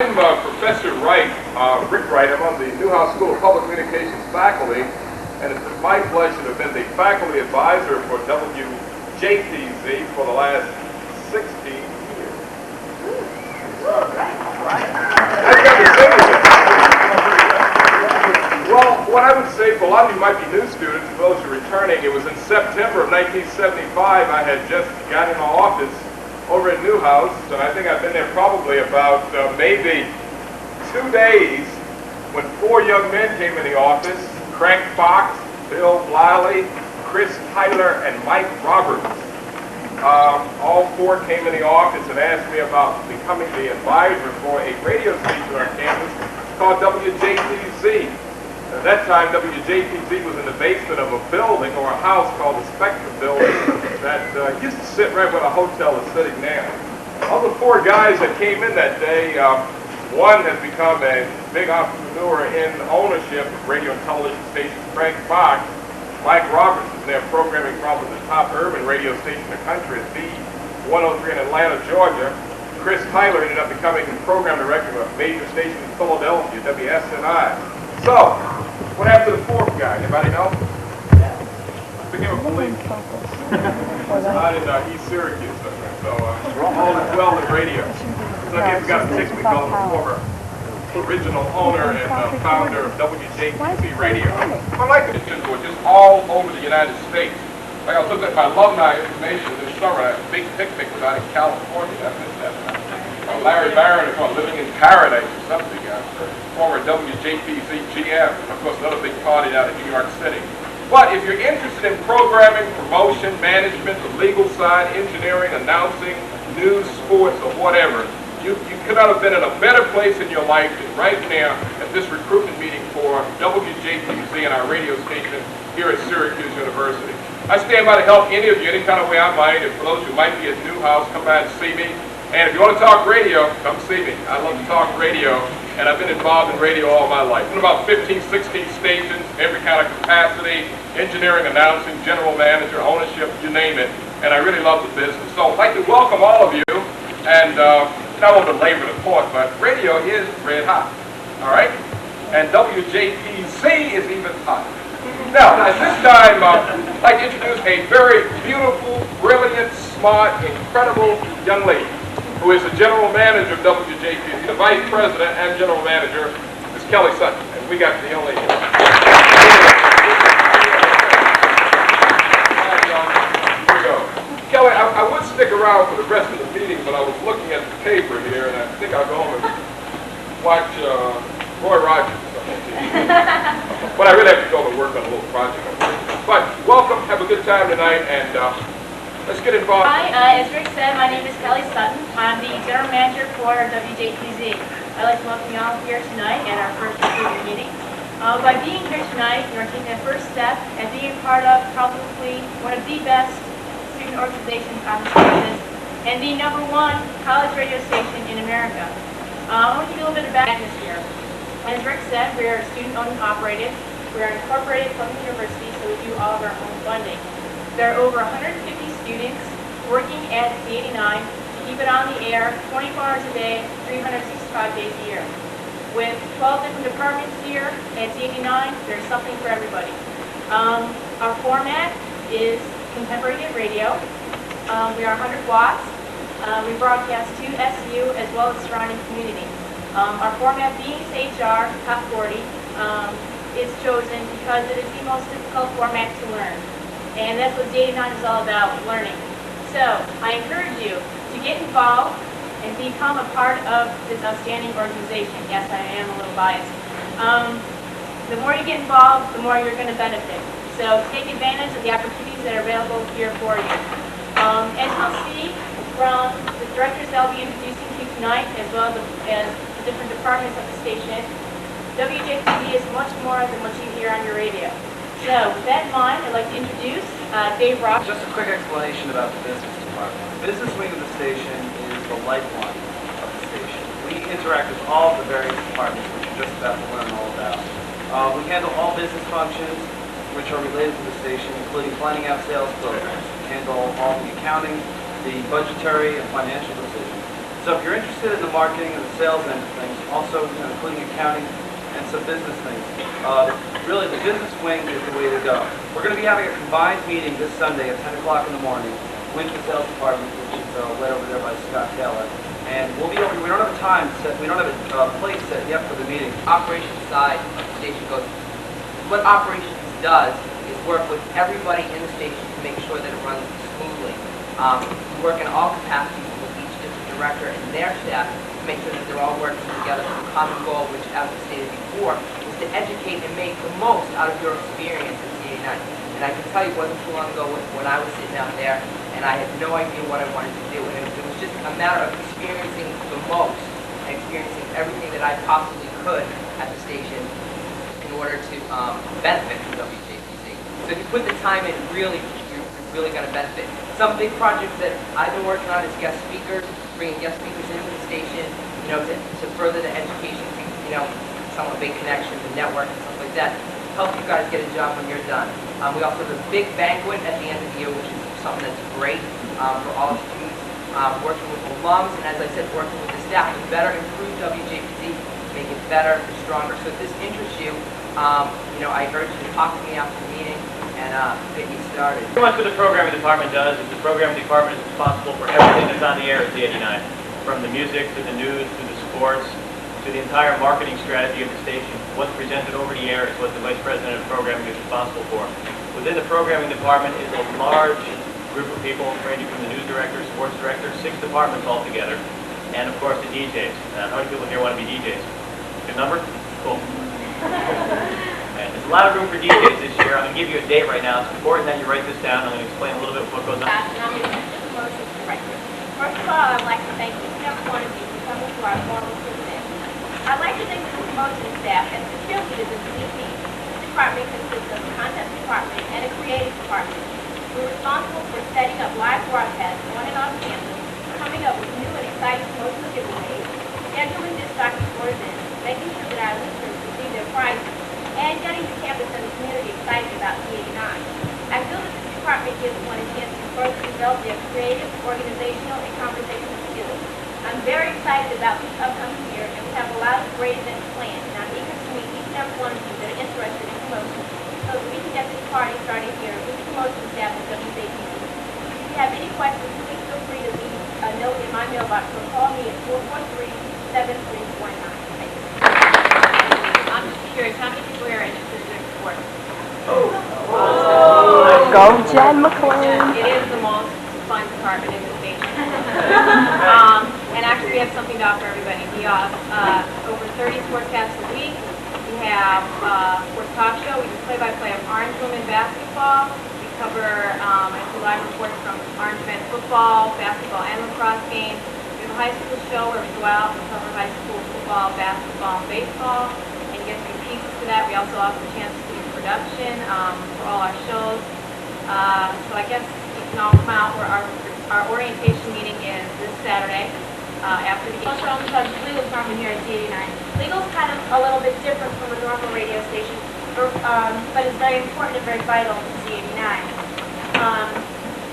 I'm Professor Wright, Rick Wright. I'm on the Newhouse School of Public Communications faculty, and it's my pleasure to have been the faculty advisor for WJPZ for the last 16 years. I've got to say this. Well, what I would say for a lot of you might be new students, and those who are returning, it was in September of 1975 I had just got in my office over at Newhouse, and I think I've been there probably about maybe 2 days when 4 young men came in the office: Craig Fox, Bill Bliley, Chris Tyler, and Mike Roberts. All 4 came in the office and asked me about becoming the advisor for a radio station on campus called WJPZ. At that time, WJPZ was in the basement of a building or a house called the Spectrum Building that used to sit right where the hotel is sitting now. Of the 4 guys that came in that day, one has become a big entrepreneur in ownership of radio and television stations, Craig Fox. Mike Roberts is there programming probably the top urban radio station in the country at B103 in Atlanta, Georgia. Chris Tyler ended up becoming the program director of a major station in Philadelphia, WSNI. So, what happened to the 4th guy? Anybody know? Became a police. Out in East Syracuse. So, all is well in radio. So he's got a tick we call him the former original owner and founder of WJPZ Radio. I like the students who are just all over the United States. Like I was looking at my alumni information this summer. I had a big picnic was out in California. I missed that. Larry Barron is living in paradise or something. Former WJPZ GM, and of course another big party down in New York City. But if you're interested in programming, promotion, management, the legal side, engineering, announcing, news, sports, or whatever, you could not have been in a better place in your life than right now at this recruitment meeting for WJPZ and our radio station here at Syracuse University. I stand by to help any of you any kind of way I might, and for those who might be at Newhouse, come by and see me. And if you want to talk radio, come see me. I love to talk radio, and I've been involved in radio all my life. Been about 15, 16 stations, every kind of capacity, engineering, announcing, general manager, ownership, you name it. And I really love the business. So I'd like to welcome all of you, and I won't belabor the point, but radio is red hot, all right? And WJPZ is even hotter. Now, at this time, I'd like to introduce a very beautiful, brilliant, smart, incredible young lady who is the general manager of WJPZ, the vice president and general manager, is Kelly Sutton. And we got the only... Kelly, I would stick around for the rest of the meeting, but I was looking at the paper here, and I think I'll go home and watch Roy Rogers or something. But I really have to go and work on a little project. But welcome, have a good time tonight, and let's get involved. Hi, as Rick said, my name is Kelly Sutton. I'm the general manager for WJPZ. I'd like to welcome you all here tonight at our first recruitment meeting. By being here tonight, you're taking the first step and being part of probably one of the best student organizations on the campus and the #1 college radio station in America. I want to give you a little bit of background here. As Rick said, we are student-owned and operated. We are incorporated from the university, so we do all of our own funding. There are over 150 students working at Z89 to keep it on the air 24 hours a day, 365 days a year. With 12 different departments here at Z89, there's something for everybody. Our format is contemporary radio. We are 100 watts. We broadcast to SU as well as surrounding community. Our format being HR, top 40, is chosen because it is the most difficult format to learn. And that's what Z89 is all about, learning. So, I encourage you to get involved and become a part of this outstanding organization. Yes, I am a little biased. The more you get involved, the more you're going to benefit. So, take advantage of the opportunities that are available here for you. As you'll see from the directors that I'll be introducing to you tonight, as well as the different departments of the station, WJPZ is much more than what you hear on your radio. So, with that in mind, I'd like to introduce Dave Rock. Just a quick explanation about the business department. The business wing of the station is the lifeline of the station. We interact with all of the various departments, which you're just about to learn all about. We handle all business functions which are related to the station, including planning out sales programs. We handle all the accounting, the budgetary and financial decisions. So So if you're interested in the marketing and the sales end of things, also including accounting and some business things, really the business wing is the way to go. We're going to be having a combined meeting this Sunday at 10 o'clock in the morning with the sales department, which is led over there by Scott Taylor. And we'll be over. We don't have a time set. We don't have a place set yet for the meeting. Operations side of the station goes. What operations does is work with everybody in the station to make sure that it runs smoothly. We work in all capacities with each district director and their staff to make sure that they're all working together for a common goal, which, as I stated before, is to educate and make the most out of your experience at Z89. And I can tell you, it wasn't too long ago when I was sitting out there and I had no idea what I wanted to do. And it was just a matter of experiencing the most and experiencing everything that I possibly could at the station in order to benefit from WJPZ. So if you put the time in, you're really going to benefit. Some big projects that I've been working on is guest speakers, bringing guest speakers into the station, to further the education, somewhat big connections and network and stuff like that. Help you guys get a job when you're done. We also have a big banquet at the end of the year, which is something that's great for all the students. Working with alums, and as I said, working with the staff to better improve WJPZ, make it better and stronger. So if this interests you, I urge you to talk to me after the meeting and get you started. Pretty much what the programming department does is the programming department is responsible for everything that's on the air at Z89, from the music to the news to the sports to the entire marketing strategy of the station. What's presented over the air is what the vice president of programming is responsible for. Within the programming department is a large group of people ranging from the news director, sports director, 6 departments altogether, and of course the DJs. How many people here want to be DJs? Good number? Cool. And there's a lot of room for DJs this year. I'm going to give you a date right now. It's important that you write this down. I'm going to explain a little bit what goes on. And I'm going to the promotions director. First of all, I'd like to thank each and every one of you for coming to our formal event. I'd like to thank the promotion staff and the cheerleaders of the team. This department consists of a contest department and a creative department. We're responsible for setting up live broadcasts on and off campus, coming up with new and exciting promotional giveaways, scheduling disc jockeys for events, making sure that our listeners receive their prizes, and getting the campus and the community excited about Z89. I feel that this department gives one a chance to further develop their creative, organizational, and conversational skills. I'm very excited about this upcoming year, and we have a lot of great events planned, and I'm eager to meet each and every one of you that are interested in promotion, so that we can get this party started here with the promotion staff at WJPZ. If you have any questions, please feel free to leave a note in my mailbox or call me at 443-7349. Thank you. I'm just curious, how many people here are interested in sports? Go Jen McLean. It is the most fun department in the station. And actually we have something to offer everybody. We have over 30 sportscasts a week. We have sports talk show. We do play-by-play of Orange women basketball. We cover live reports from Orange men football, basketball, and lacrosse games. We have a high school show where we go out and cover high school football, basketball, and baseball. And get some pieces to that. We also offer a chance to do production for all our shows. So I guess you can all come out where our orientation meeting is this Saturday after the game. Also, I'm the legal department here at Z89. Legal is kind of a little bit different from a normal radio station, but it's very important and very vital to Z89.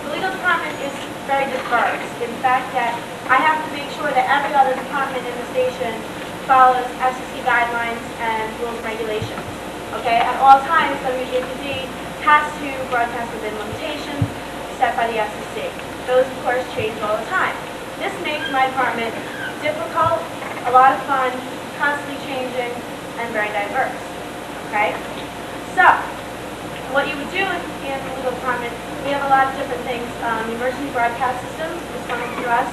The legal department is very diverse in the fact that I have to make sure that every other department in the station follows FCC guidelines and rules and regulations. Okay, at all times, WJPZ has to broadcast within limitations set by the FCC. Those, of course, change all the time. This makes my department difficult, a lot of fun, constantly changing, and very diverse. Okay? So, what you would do in the legal department, we have a lot of different things. The emergency broadcast systems is funneled through us,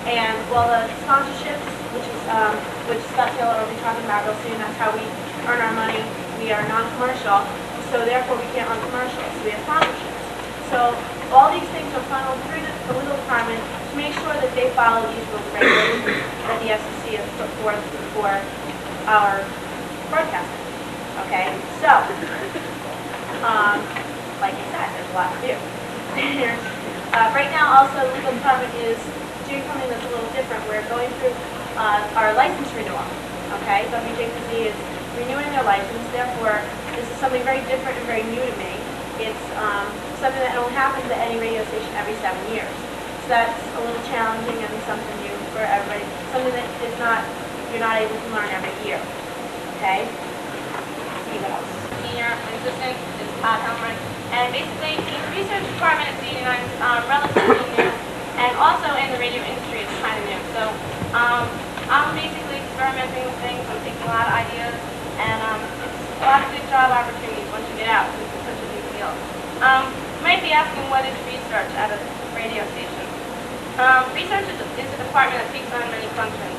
and all the sponsorships, which Scott Taylor will be talking about real soon, that's how we earn our money. We are non-commercial, so therefore we can't run commercials. We have sponsorships. So all these things are funneled through the legal department to make sure that they follow these rules and regulations that the FCC has put forth for our broadcasting. Okay, so like I said, there's a lot to do. Right now, also, the legal department is doing something that's a little different. We're going through our license renewal. Okay, WJPZ is renewing their license. Therefore, this is something very different and very new to me. It's something that only happens at any radio station every 7 years. So that's a little challenging and something new for for everybody, something that is not, you're not able to learn every year. Okay? See what else? Senior assistant is Todd Helmrich. And basically, the research department at Z89 is relatively new, and also in the radio industry it's kind of new. So I'm basically experimenting with things, I'm taking a lot of ideas, and it's a lot of good job opportunities once you get out, since it's such a big field. You might be asking, what is research at a radio station? Research is a department that takes on many functions.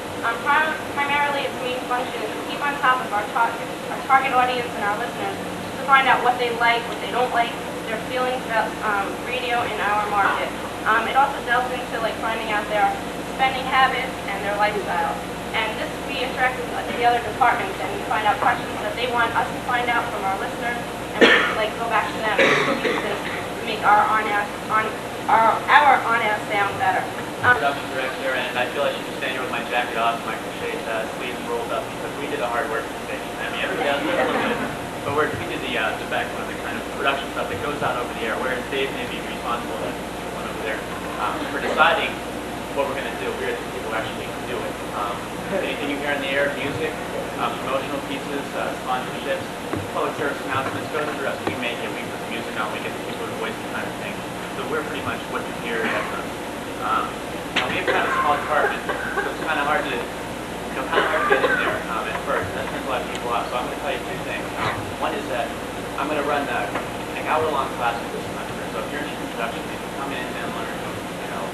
Primarily, its main function is to keep on top of our target audience and our listeners, to find out what they like, what they don't like, their feelings about radio in our market. It also delves into finding out their spending habits and their lifestyle. And this, we interact with the other departments and we find out questions that they want us to find out from our listeners, and we go back to them and use this to make our on-air sound better. Production director, and I feel I should be standing with my jacket off, my crochet sleeves rolled up, because we did the hard work at the station. I mean, everybody else did a little bit, but we did the backbone, the kind of production stuff that goes on over the air, whereas Dave may be responsible, that one over there, for deciding what we're going to do. We're the people who actually do it. Anything you hear in the air, music, promotional pieces, sponsorships, public service announcements, goes through us. We make it, we put the music on, we get the people to voice the kind of thing. So we're pretty much what you hear at us. We have kind of a small department, so it's kind of hard to, get in there at first. That turns a lot of people off. So I'm going to tell you two things. One is that I'm going to run an hour-long class with this semester. So if you're interested in production, you can come in and learn,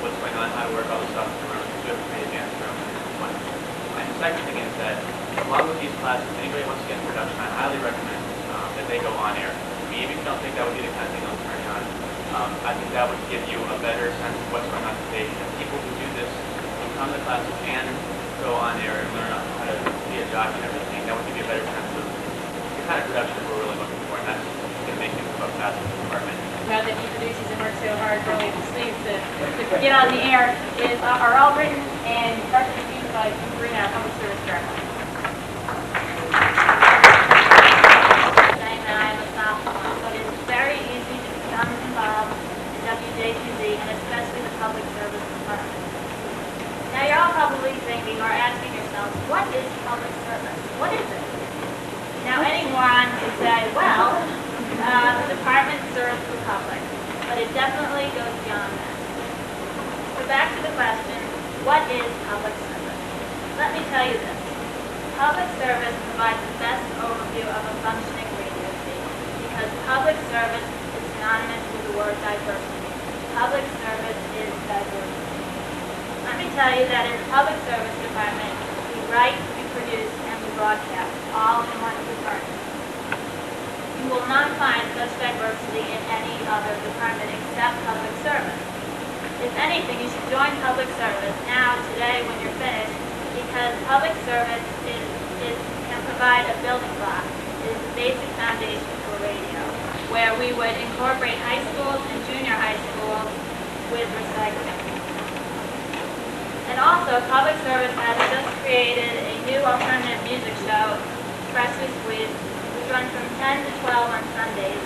what's going on, how to work all the stuff, and remember to do it for the advanced room. And the second thing is that, along with these classes, if anybody wants to get in production, I highly recommend that they go on air. Even if you don't think that would be the kind of thing they'll turn you on. I think that would give you a better sense of what's going on today. And people who do this, who come to classes and go on air and learn how to be a jockey and everything, that would give you a better sense of the kind of production we're really looking for, and that's going to make things go fast in the department. Now that he produces and works so hard really at the sleeves to get on the air are all written and partially used by Sabrina, our public service director. I'm a sophomore, so it is very easy to become involved in WJPZ and especially the public service department. Now you're all probably thinking or asking yourselves, what is public service? What is it? Now any moron could say, well, the department serves the public, but it definitely goes beyond that. So back to the question, what is public service? Let me tell you this. Public service provides the best overview of a functioning radio station because public service is synonymous with the word diversity. Public service is diversity. Let me tell you that in the public service department, we write, we produce, and we broadcast, all in one department. You will not find such diversity in any other department except public service. If anything, you should join public service now, today, when you're finished, because public service can provide a building block. It is the basic foundation for radio, where we would incorporate high schools and junior high schools with recycling. And also, public service has just created a new alternative music show, Freshly Squeezed, which runs from 10 to 12 on Sundays,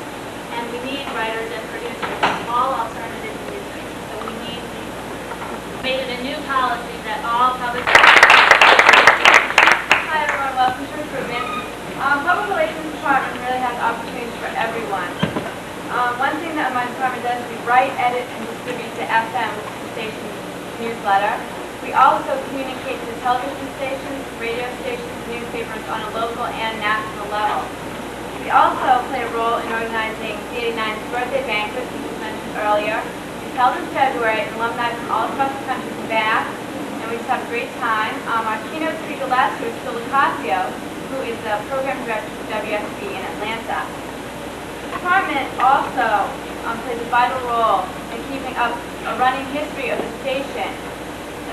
and we need writers and producers of all alternative music. So we need people. We made it a new policy that all public Hi everyone, welcome to Recruitment. Public relations department really has opportunities for everyone. One thing that my department does is we write, edit, and distribute to FM, which is the station's newsletter. We also communicate to television stations, radio stations, newspapers on a local and national level. We also play a role in organizing Z89's birthday banquet, which was mentioned earlier. It's held in February, and alumni from all across the country come back, and we just have a great time. Our keynote speaker last year was Phil Lucasio, who is the program director for WSB in Atlanta. The department also plays a vital role in keeping up a running history of the station,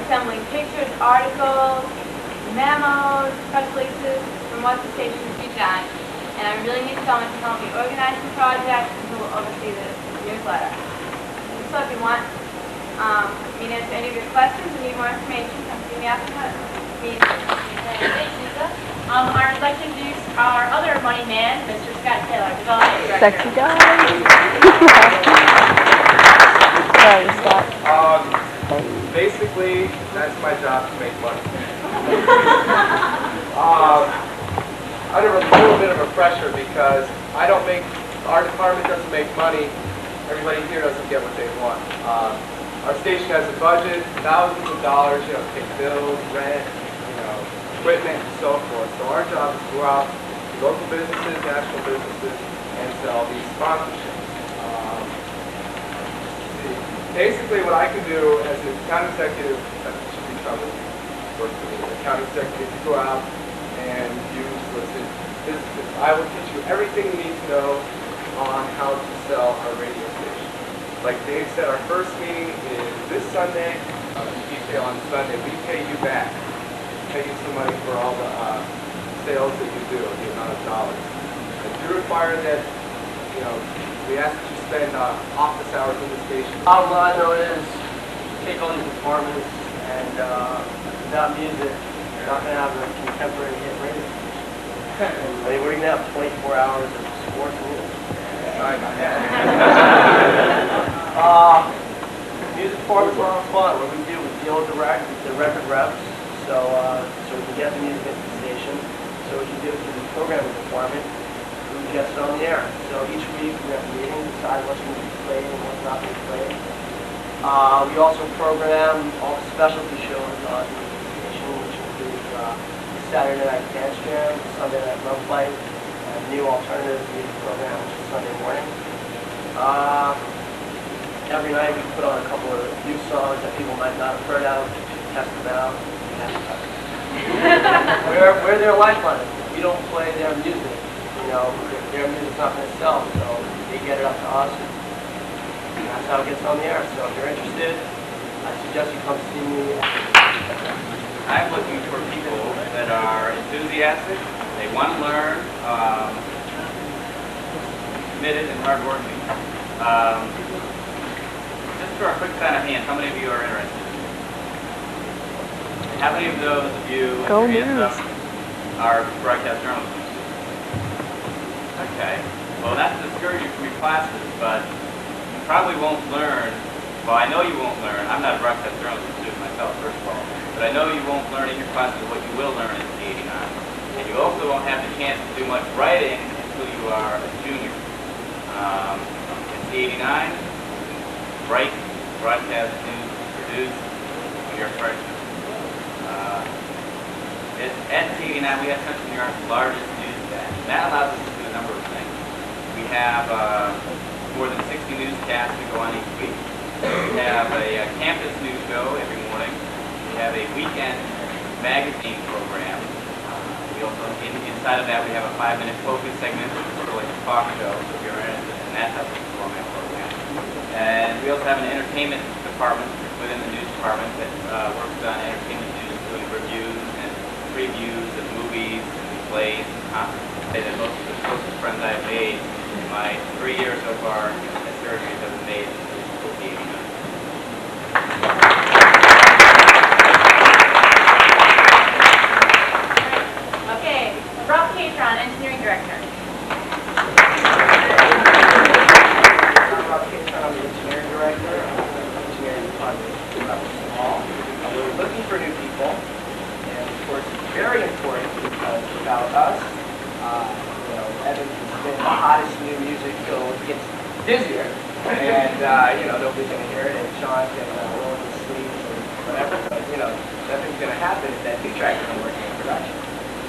assembling pictures, articles, memos, press releases from what the station has done. And I really need someone to help me organize the project and who will oversee the newsletter. So if you want me to answer any of your questions or need more information, come see me after the meeting. Thanks, Lisa. I'd like to introduce our other money man, Mr. Scott Taylor, development director. Sexy guy. Sorry, Scott. basically, that's my job to make money. Under a little bit of a pressure because our department doesn't make money. Everybody here doesn't get what they want. Our station has a budget, thousands of dollars, to pay bills, rent, equipment, and so forth. So our job is to go out to local businesses, national businesses, and sell these sponsorships. Basically, what I can do as an account executive, that should be trouble, work for me. Account executive, you go out and you solicit businesses. I will teach you everything you need to know on how to sell our radio station. Like Dave said, our first meeting is this Sunday. Detail on Sunday. We pay you back. We pay you some money for all the sales that you do, the amount of dollars. If you require that, we ask that you spend office hours in the station. Bottom line though is, take all these departments and without music, you're not going to have a contemporary hit radio station. I mean, we're going to have 24 hours of sports news. Sorry about that. Music department's a lot of fun. What we do, we deal with the record reps, so we can get the music into the station. So we can do it through the programming department. Who gets it on the air. So each week we have a meeting, decide what's going to be played and what's not being played. We also program all the specialty shows on the station, which include Saturday Night Dance Jam, Sunday Night Love Fight, and a new alternative music program, which is Sunday morning. Every night we put on a couple of new songs that people might not have heard of, test them out. We're their lifeline. We don't play their music. Their music's not going to sell, so they get it up to us, and that's how it gets on the air. So if you're interested, I suggest you come see me. I'm looking for people that are enthusiastic, they want to learn, committed and hardworking. Just for a quick sign of hands, how many of you are interested? How many of those of you, Go with your hands News. up, are broadcast journalists? Okay. Well, not to discourage you from your classes, but you probably won't learn. Well, I know you won't learn. I'm not a broadcast journalist student myself, first of all. But I know you won't learn in your classes what you will learn in Z89. And you also won't have the chance to do much writing until you are a junior. In Z89, write, broadcast, news, produce when you're a freshman. At Z89, we have Central New York's largest news staff. And that allows us to do a number of things. We have more than 60 newscasts that go on each week. We have a campus news show every morning. We have a weekend magazine program. We also, inside of that, we have a 5-minute focus segment, which is sort of like a talk show, so if you're interested in that type of format program. And we also have an entertainment department within the news department that works on entertainment news, including reviews and previews of movies and plays and concerts. I'd say that most of the closest friends I've made in my 3 years so far at Syracuse have been made with the 89. Okay, Rob Catron, Engineering Director. I'm Rob Catron, I'm the engineering director. Engineering department is rather small. We're looking for new people, and of course it's very important because without us, Evan can spin the hottest new music till it gets busier, and nobody's going to hear it, and Sean can roll in his sleeves or whatever, but nothing's going to happen if that new track isn't working in production.